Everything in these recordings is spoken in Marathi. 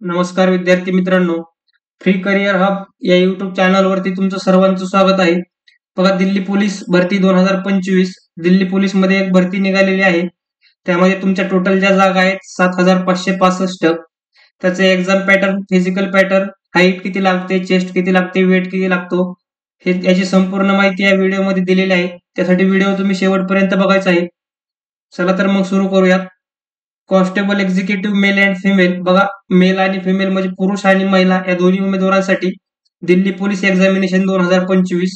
नमस्कार विद्यार्थी मित्रांनो, फ्री करिअर हब या युट्यूब चॅनलवरती तुमचं सर्वांचं स्वागत आहे. बघा, दिल्ली पोलीस भरती 2025 दिल्ली पोलीसमध्ये एक भरती निघालेली आहे. त्यामध्ये तुमच्या टोटल ज्या जागा आहेत 7,565. त्याचे exam pattern, physical pattern, height किती लागते, चेस्ट किती लागते, वेट किती लागतो, हे याची संपूर्ण माहिती या व्हिडिओमध्ये दिलेली आहे. त्यासाठी व्हिडिओ तुम्ही शेवटपर्यंत बघायचा आहे. चला तर मग सुरू करूयात. Constable executive male and female. बघा, मेल आणि फिमेल म्हणजे पुरुष आणि महिला या दोन्ही उमेदवारांसाठी दिल्ली पोलीस एक्झामिनेशन 2025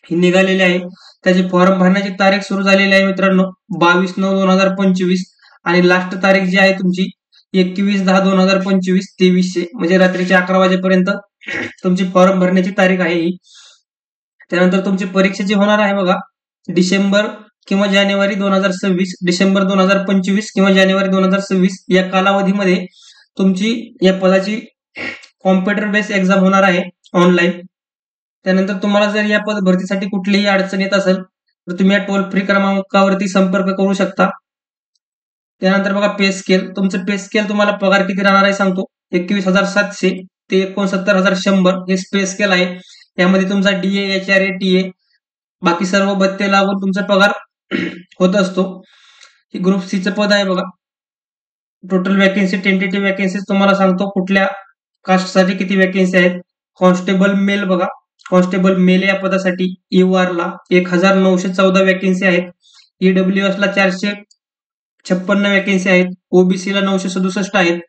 ही निघालेली आहे. त्याची फॉर्म भरण्याची तारीख सुरू झालेली आहे मित्रांनो 22/9/2025 आणि लास्ट तारीख जी आहे तुमची 21/10/2025 2300 म्हणजे रात्रीच्या 11 वाजेपर्यंत तुमची फॉर्म भरण्याची तारीख आहे ही. त्यानंतर तुमची परीक्षा जी होणार आहे बघा डिसेंबर किंवा जानेवारी 2026, डिसेंबर 2025 किंवा जानेवारी 2026 या कालावधीमध्ये तुमची या पदाची कॉम्प्युटर बेस्ड एक्झाम होणार आहे ऑनलाईन. त्यानंतर तुम्हाला जर या पद भरतीसाठी कुठलीही अडचण येत असेल तर तुम्ही या टोल फ्री क्रमांकावरती संपर्क करू शकता. त्यानंतर बघा पे स्केल. तुमचं पे स्केल तुम्हाला पगार किती राहणार आहे सांगतो. 21,700 ते 69,100 हे पे स्केल आहे. यामध्ये तुमचा DA, HRA, TA बाकी सर्व भत्ते लागून तुमचा पगार होत असतो. ही ग्रुप सी चं पद आहे बघा. टोटल वॅकन्सी, टेंटेटिव्ह वॅकन्सी तुम्हाला सांगतो कुठल्या कास्टसाठी किती वॅकन्सी आहेत. कॉन्स्टेबल मेल बघा, कॉन्स्टेबल मेल या पदासाठी EOR ला 1,914 वॅकन्सी आहेत. EWS ला 456 वॅकन्सी आहेत. OBC ला 967 आहेत.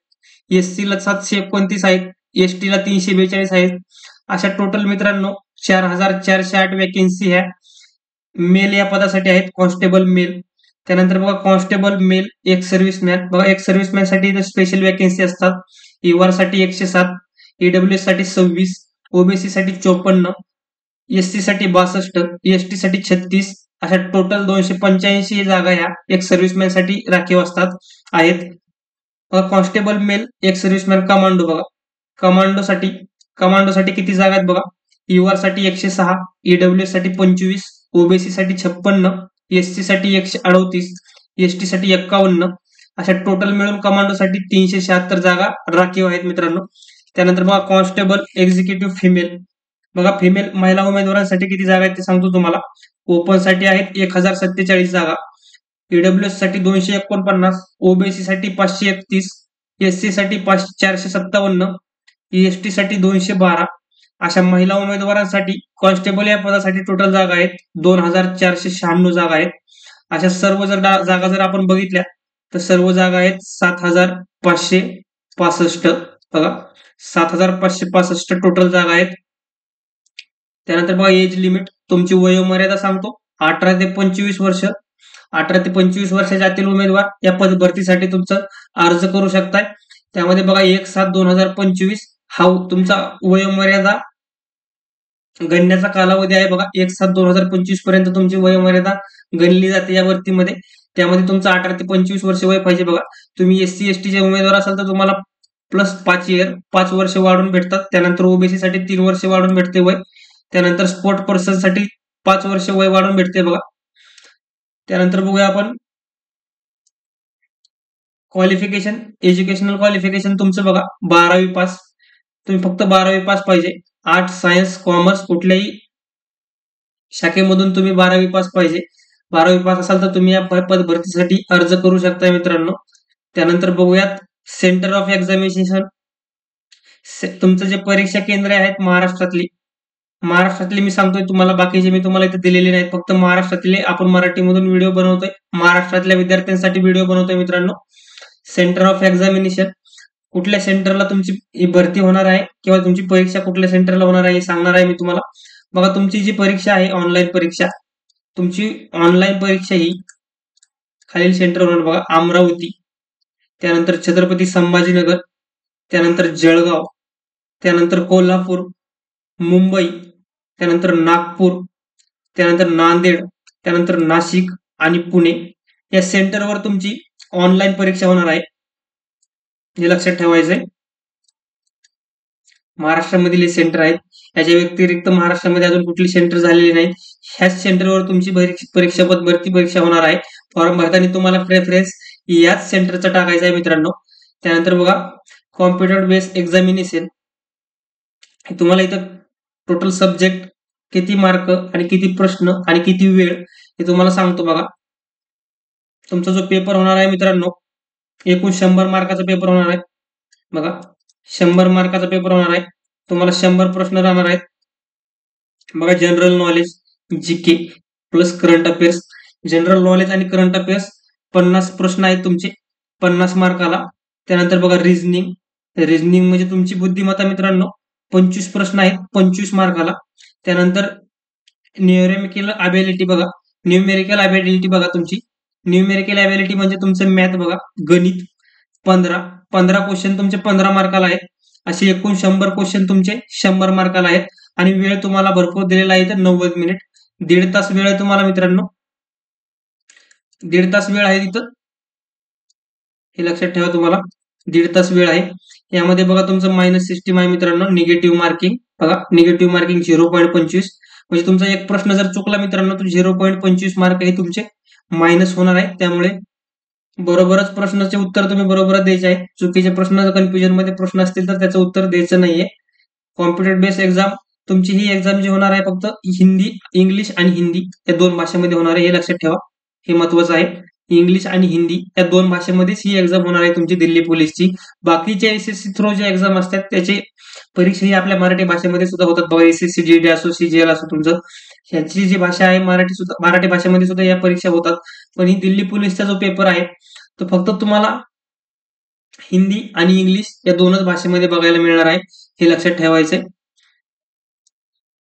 SC ला 729 आहेत. ST ला 342 आहेत. अशा टोटल मित्रांनो 4,408 वॅकन्सी ह्या मेल या पदासाठी आहेत, कॉन्स्टेबल मेल. त्यानंतर बघा कॉन्स्टेबल मेल एक सर्व्हिसमॅन. बघा, एक सर्व्हिसमॅन साठी स्पेशल वॅकन्सी असतात. EOR साठी 107, EWS साठी 26, OBC साठी 54, SC साठी 62, ST साठी 36 अशा टोटल 285 जागा ह्या एक सर्व्हिसमॅन साठी राखीव असतात आहेत. कॉन्स्टेबल मेल एक सर्व्हिसमॅन कमांडो. बघा, कमांडो साठी किती जागा आहेत बघा. EOR साठी 106, EWS साठी 25, OBC साठी 56, SC साठी 138, ST साठी 51 अशा टोटल मिळून कमांडो साठी 376 जागा राखीव आहेत मित्रांनो. त्यानंतर बघा कॉन्स्टेबल एक्झिक्युटिव्ह फिमेल. बघा, फिमेल महिला उमेदवारांसाठी किती जागा आहेत ते सांगतो तुम्हाला. ओपन साठी आहेत 1,047 जागा, EWS साठी 249, OBC साठी 531, SC साठी 457, EST साठी 212 अशा महिला उमेदवारांसाठी कॉन्स्टेबल या पदासाठी टोटल जागा आहेत 2,496 जागा आहेत. अशा सर्व जागा जर आपण बघितल्या तर सर्व जागा आहेत 7,565. बघा, 7,565 टोटल जागा आहेत. त्यानंतर बघा एज लिमिट. तुमची वयोमर्यादा सांगतो 18 ते 25 वर्ष. 18 ते 25 वर्षाच्या आतील उमेदवार या पद भरतीसाठी तुमचं अर्ज करू शकताय. त्यामध्ये बघा 1/7/2025 हा तुमचा वयोमर्यादा गणण्याचा कालावधी आहे. बघा, 1/7/2025 पर्यंत तुमची वयोमर्यादा गणली जाते या भरतीमध्ये. त्यामध्ये तुमचं 18 ते 25 वर्ष वय पाहिजे. बघा, तुम्ही SC ST चे उमेदवार असाल तर तुम्हाला प्लस 5 वर्ष वाढून भेटतात. त्यानंतर OBC साठी 3 वर्ष वाढून भेटते वय. त्यानंतर स्पोर्ट पर्सन साठी 5 वर्ष वय वाढून भेटते. बघा, त्यानंतर बघूया आपण क्वालिफिकेशन. एज्युकेशनल क्वालिफिकेशन तुमचं बघा 12वी पास. तुम्ही फक्त 12वी पास पाहिजे. आर्ट, सायन्स, कॉमर्स कुठल्याही शाखेमधून तुम्ही 12वी पास पाहिजे. 12वी पास असाल तर तुम्ही या पद भरतीसाठी अर्ज करू शकता मित्रांनो. त्यानंतर बघूयात सेंटर ऑफ एक्झामिनेशन. तुमचं जे परीक्षा केंद्र आहेत महाराष्ट्रातली मी सांगतोय तुम्हाला, बाकीचे मी तुम्हाला इथे दिलेले नाहीत. फक्त महाराष्ट्रातले आपण मराठीमधून व्हिडिओ बनवतोय, महाराष्ट्रातल्या विद्यार्थ्यांसाठी व्हिडिओ बनवतोय मित्रांनो. सेंटर ऑफ एक्झामिनेशन कुठल्या सेंटरला तुमची भरती होणार आहे किंवा तुमची परीक्षा कुठल्या सेंटरला होणार आहे हे सांगणार आहे मी तुम्हाला. बघा, तुमची जी परीक्षा आहे ऑनलाईन परीक्षा, तुमची ऑनलाईन परीक्षा ही खालील सेंटर होणार बघा. अमरावती, त्यानंतर छत्रपती संभाजीनगर, त्यानंतर जळगाव, त्यानंतर कोल्हापूर, मुंबई, त्यानंतर नागपूर, त्यानंतर नांदेड, त्यानंतर नाशिक आणि पुणे या सेंटरवर तुमची ऑनलाईन परीक्षा होणार आहे. हे लक्षात ठेवायचंय. महाराष्ट्रामधील हे सेंटर आहेत. याच्या व्यतिरिक्त महाराष्ट्रामध्ये अजून कुठली सेंटर झालेली नाहीत. ह्याच सेंटरवर तुमची भरती परीक्षा होणार आहे. फॉर्म भरताना तुम्हाला प्रेफरन्स याच सेंटरचा टाकायचा आहे मित्रांनो. त्यानंतर बघा कॉम्प्युटर बेस्ड एक्झामिनेशन. तुम्हाला इथं टोटल सब्जेक्ट, किती मार्क आणि किती प्रश्न आणि किती वेळ हे तुम्हाला सांगतो बघा. तुमचा जो पेपर होणार आहे मित्रांनो, एकूण 100 मार्काचा पेपर होणार आहे बघा. 100 मार्काचा पेपर होणार आहे. तुम्हाला 100 प्रश्न राहणार आहेत बघा. General knowledge, GK plus current affairs. General knowledge आणि करंट अफेअर्स 50 प्रश्न आहेत तुमचे 50 मार्काला. त्यानंतर बघा रिझनिंग. रिझनिंग म्हणजे तुमची बुद्धिमत्ता मित्रांनो, 25 प्रश्न आहेत 25 मार्काला. त्यानंतर न्यूमेरिकल अबिलिटी बघा. न्यूमेरिकल अबिलिटी बघा तुमची. न्यूमेरिकल अबिलिटी म्हणजे तुमचं मॅथ बघा, गणित. 15 क्वेश्चन तुमचे 15 मार्काला आहेत. असे एकूण 100 क्वेश्चन तुमचे 100 मार्काला आहेत. आणि वेळ तुम्हाला भरपूर दिलेला आहे इथं 90 मिनिट. 1.5 तास वेळ आहे तुम्हाला मित्रांनो. 1.5 तास वेळ आहे तिथं, हे लक्षात ठेवा. तुम्हाला 1.5 तास वेळ आहे. यामध्ये बघा तुमचं मायनस सिस्टीम आहे मित्रांनो. निगेटिव्ह मार्किंग बघा. Negative marking 0.25. म्हणजे तुमचा एक प्रश्न जर चुकला मित्रांनो तर 0.25 मार्क हे तुमचे मायनस होणार आहे. त्यामुळे बरोबरच प्रश्नाचे उत्तर तुम्ही बरोबरच द्यायचे आहे. चुकीच्या प्रश्न, कन्फ्युजन मध्ये प्रश्न असतील तर त्याचं उत्तर द्यायचं नाहीये. कॉम्प्युटर बेस्ड एक्झाम तुमची ही एक्झाम जी होणार आहे फक्त हिंदी, इंग्लिश आणि हिंदी या 2 भाषेमध्ये होणार आहे, हे लक्षात ठेवा. हे महत्वाचं आहे. इंग्लिश आणि हिंदी या 2 भाषेमध्येच ही एक्झाम होणार आहे तुमची दिल्ली पोलीसची. बाकीच्या एसएससी थ्रू जे एक्झाम असतात त्याचे परीक्षा ही आपल्या मराठी भाषेमध्ये सुद्धा होतात बघा. एसएससी जीडी असो, सीजीएल असो, तुमचं ह्याची जी भाषा आहे मराठी भाषेमध्ये सुद्धा या परीक्षा होतात. पण ही दिल्ली पोलीसचा जो पेपर आहे तो फक्त तुम्हाला हिंदी आणि इंग्लिश या 2च भाषेमध्ये बघायला मिळणार आहे, हे लक्षात ठेवायचंय.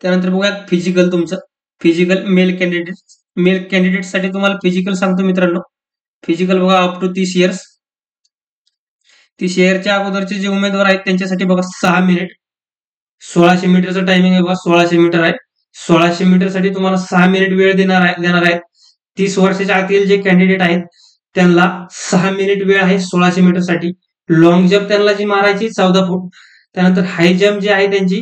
त्यानंतर बघूया फिजिकल. तुमचं फिजिकल मेल कॅन्डिडेट साठी तुम्हाला फिजिकल सांगतो मित्रांनो. फिजिकल बघा अप टू 30 इयर्स. 30 इयरच्या अगोदरचे जे उमेदवार आहेत त्यांच्यासाठी बघा 6 मिनिट. 1600 मीटरचं टायमिंग आहे बघा. 1600 मीटर आहे. 1600 मीटर साठी तुम्हाला 6 मिनिट वेळ देणार आहेत. 30 वर्षाच्या आतील जे कॅन्डिडेट आहेत त्यांना 6 मिनिट वेळ आहे 1600 मीटर साठी. लॉंग जम्प त्यांना जी मारायची 14 फूट. त्यानंतर हाय जम्प जी आहे त्यांची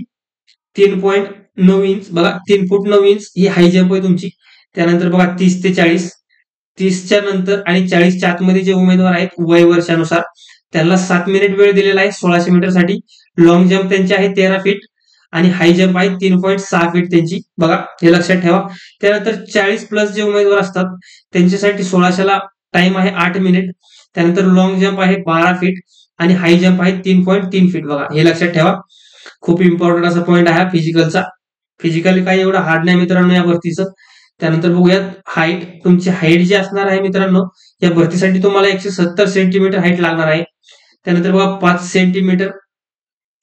3.9 इंच बघा. 3 फूट 9 इंच ही हाय जम्प आहे तुमची. त्यानंतर बघा 30 ते 40. 30च्या नंतर आणि 40च्या आतमध्ये जे उमेदवार आहेत वय वर्षानुसार त्यांना 7 मिनिट वेळ दिलेला आहे 1600 मीटर साठी. लॉंग जम्प त्यांचे आहे 13 फीट आणि हाय जम्प आहे 3.6 फीट त्यांची बघा, हे लक्षात ठेवा. त्यानंतर 40 प्लस जे उमेदवार असतात त्यांच्यासाठी 1600ला टाइम आहे 8 मिनिट. त्यानंतर लॉंग जम्प आहे 12 फीट आणि हाय जम्प आहे 3.3 फीट बघा, हे लक्षात ठेवा. खूप इम्पॉर्टंट असा पॉईंट आहे फिजिकलचा. फिजिकल काही एवढं हार्ड नाही मित्रांनो या भरतीचं. त्यानंतर बघूयात हाईट. तुमची हाईट जी असणार आहे मित्रांनो या भरतीसाठी तुम्हाला 170 सेंटीमीटर हाईट लागणार आहे. त्यानंतर बघा 5 सेंटीमीटर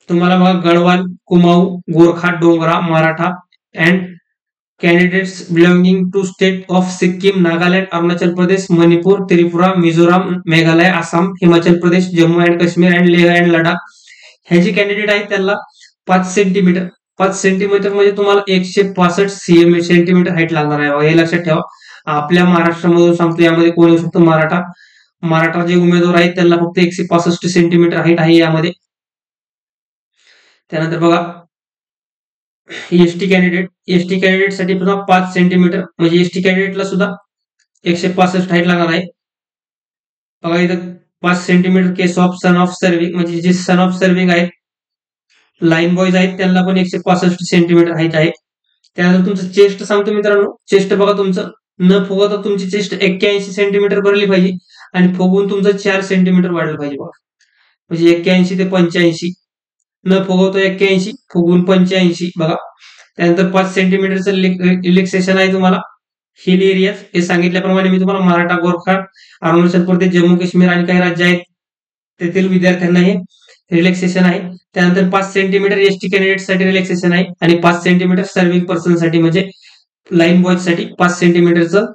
तुम्हाला बघा Garhwal, Kumaon, Gorkha, Dogra, Maratha and candidates belonging to state of Sikkim, Nagaland, Arunachal Pradesh, Manipur, Tripura, Mizoram, Meghalaya, Assam, Himachal Pradesh, Jammu and Kashmir and Leh and Ladakh हे जे कॅन्डिडेट आहेत त्यांना 5 सेंटीमीटर. 5 सेंटीमीटर म्हणजे तुम्हाला 165 सेंटीमीटर हाईट लागणार आहे, हे लक्षात ठेवा. आपल्या महाराष्ट्रामधून सांगतो यामध्ये कोण येऊ शकतो, मराठा जे उमेदवार आहेत त्यांना फक्त 165 सेंटीमीटर हाईट आहे यामध्ये. त्यानंतर बघा एसटी कॅन्डिडेट साठी पुन्हा 5 सेंटीमीटर म्हणजे एसटी कॅन्डिडेटला सुद्धा 165 हाईट लागणार आहे. बघा इथं 5 centimetre case of son of serving म्हणजे जे सन ऑफ सर्व्हिंग आहेत लाईन बॉयज आहेत त्यांना पण 165 सेंटीमीटर हाईट आहे. त्यानंतर तुमचं चेस्ट सांगतो मित्रांनो. चेस्ट बघा तुमचं न फुगवता तुमची चेस्ट 81 सेंटीमीटर भरली पाहिजे आणि फुगवून तुमचं 4 सेंटीमीटर वाढलं पाहिजे बघा. म्हणजे 81 ते 85 न फुगवतो 81 फुगवून 85 बघा. त्यानंतर 5 सेंटीमीटरचं रिलॅक्सेशन आहे तुम्हाला हिल एरियाज. हे सांगितल्याप्रमाणे मी तुम्हाला मराठा, गोरखा, अरुणाचल प्रदेश, जम्मू काश्मीर आणि काही राज्य आहेत तेथील विद्यार्थ्यांना हे रिलॅक्सेशन आहे. त्यानंतर 5 सेंटीमीटर एसटी कॅन्डिडेट साठी रिलॅक्सेशन आहे आणि 5 सेंटीमीटर सर्व्हिंग पर्सन साठी म्हणजे लाईन बॉयज साठी 5 सेंटीमीटरचं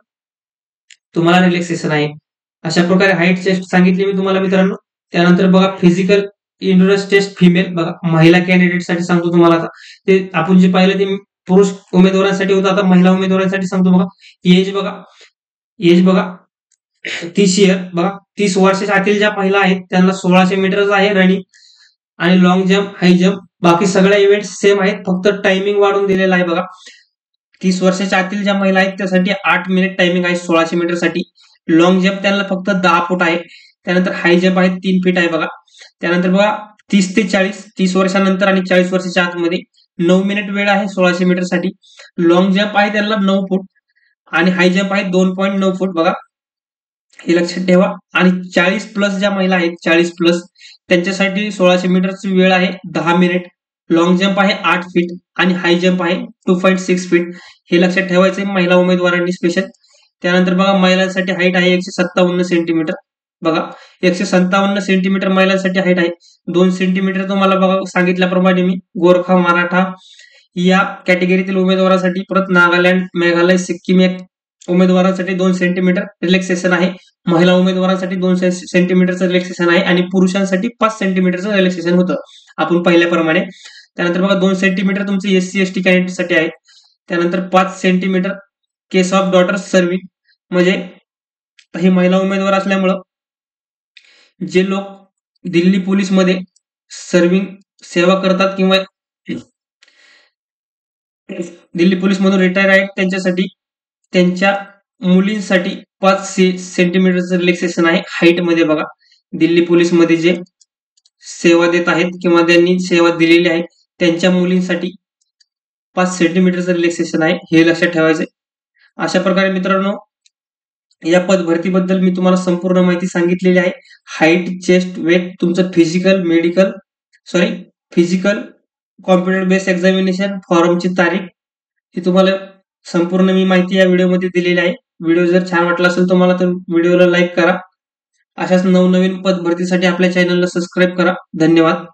तुम्हाला रिलॅक्सेशन आहे. अशा प्रकारे हाईट चेस्ट सांगितली मी तुम्हाला मित्रांनो. त्यानंतर बघा फिजिकल इंडोरन्स टेस्ट फिमेल बघा महिला कॅन्डिडेट साठी सांगतो तुम्हाला. आता ते आपण जे पाहिलं ते पुरुष उमेदवारांसाठी होतं, आता महिला उमेदवारांसाठी सांगतो बघा. एज बघा 30 इयर बघा. 30 वर्षाच्या आतील ज्या महिला आहेत त्यांना 1600 मीटरच आहे रनिंग आणि लॉंग जम्प, हाय जम्प. बाकी सगळ्या इव्हेंट सेम आहेत, फक्त टायमिंग वाढून दिलेला आहे बघा. 30 वर्षाच्या आतील ज्या महिला आहेत त्यासाठी 8 मिनिट टायमिंग आहे 1600 मीटर साठी. लॉंग जम्प त्यांना फक्त 10 फूट आहे. त्यानंतर हाय जम्प आहे 3 फीट आहे बघा. त्यानंतर बघा 30 वर्षानंतर आणि 40 वर्षाच्या आतमध्ये 9 मिनिट वेळ आहे 1600 मीटर साठी. लॉंग जम्प आहे त्याला 9 फूट आणि हाय जम्प आहे 2.9 फूट बघा, हे लक्षात ठेवा. आणि 40 प्लस ज्या महिला आहेत 40 प्लस त्यांच्यासाठी 1600 मीटरची वेळ आहे 10 मिनिट. लॉंग जम्प आहे 8 फीट आणि हाय जम्प आहे 2.6 फीट. हे लक्षात ठेवायचे महिला उमेदवारांनी स्पेशल. त्यानंतर बघा महिलांसाठी हाईट आहे 157 सेंटीमीटर. बघा 157 सेंटीमीटर महिलांसाठी हाईट आहे. 2 सेंटीमीटर तुम्हाला बघा सांगितल्याप्रमाणे मी गोरखा मराठा या कॅटेगरीतील उमेदवारांसाठी, परत नागालँड मेघालय सिक्कीम या उमेदवारांसाठी 2 सेंटीमीटर रिलॅक्सेशन आहे. महिला उमेदवारांसाठी 2 सेंटीमीटरचं रिलॅक्सेशन आहे आणि पुरुषांसाठी 5 सेंटीमीटरचं रिलॅक्सेशन होतं आपण पहिल्याप्रमाणे. त्यानंतर बघा 2 सेंटीमीटर तुमचे SC ST कॅन्डिडेटसाठी आहे. त्यानंतर 5 centimetre case of daughter serving, म्हणजे ही महिला उमेदवार असल्यामुळं जे लोक दिल्ली पोलीसमध्ये सर्विंग सेवा करतात किंवा दिल्ली पोलीस मधून रिटायर आहेत त्यांच्यासाठी, त्यांच्या मुलींसाठी 5 सेंटीमीटरचं रिलॅक्सेशन आहे हाईट मध्ये. बघा दिल्ली पोलीस मध्ये जे सेवा देत आहेत किंवा त्यांनी सेवा दिलेली आहे त्यांच्या मुलींसाठी 5 सेंटीमीटरचं रिलॅक्सेशन आहे, हे लक्षात ठेवायचं. अशा प्रकारे मित्रांनो या पद भरतीबद्दल मी तुम्हाला संपूर्ण माहिती सांगितलेली आहे. हाईट, चेस्ट, वेट, तुमचं फिजिकल कॉम्प्युटर बेस्ड एक्झामिनेशन फॉर्मची तारीख, ही तुम्हाला संपूर्ण मी माहिती या व्हिडिओमध्ये दिलेली आहे. व्हिडिओ जर छान वाटला असेल तुम्हाला तर व्हिडिओला लाईक करा. अशाच नवनवीन पद भरतीसाठी आपल्या चॅनलला सबस्क्राईब करा. धन्यवाद.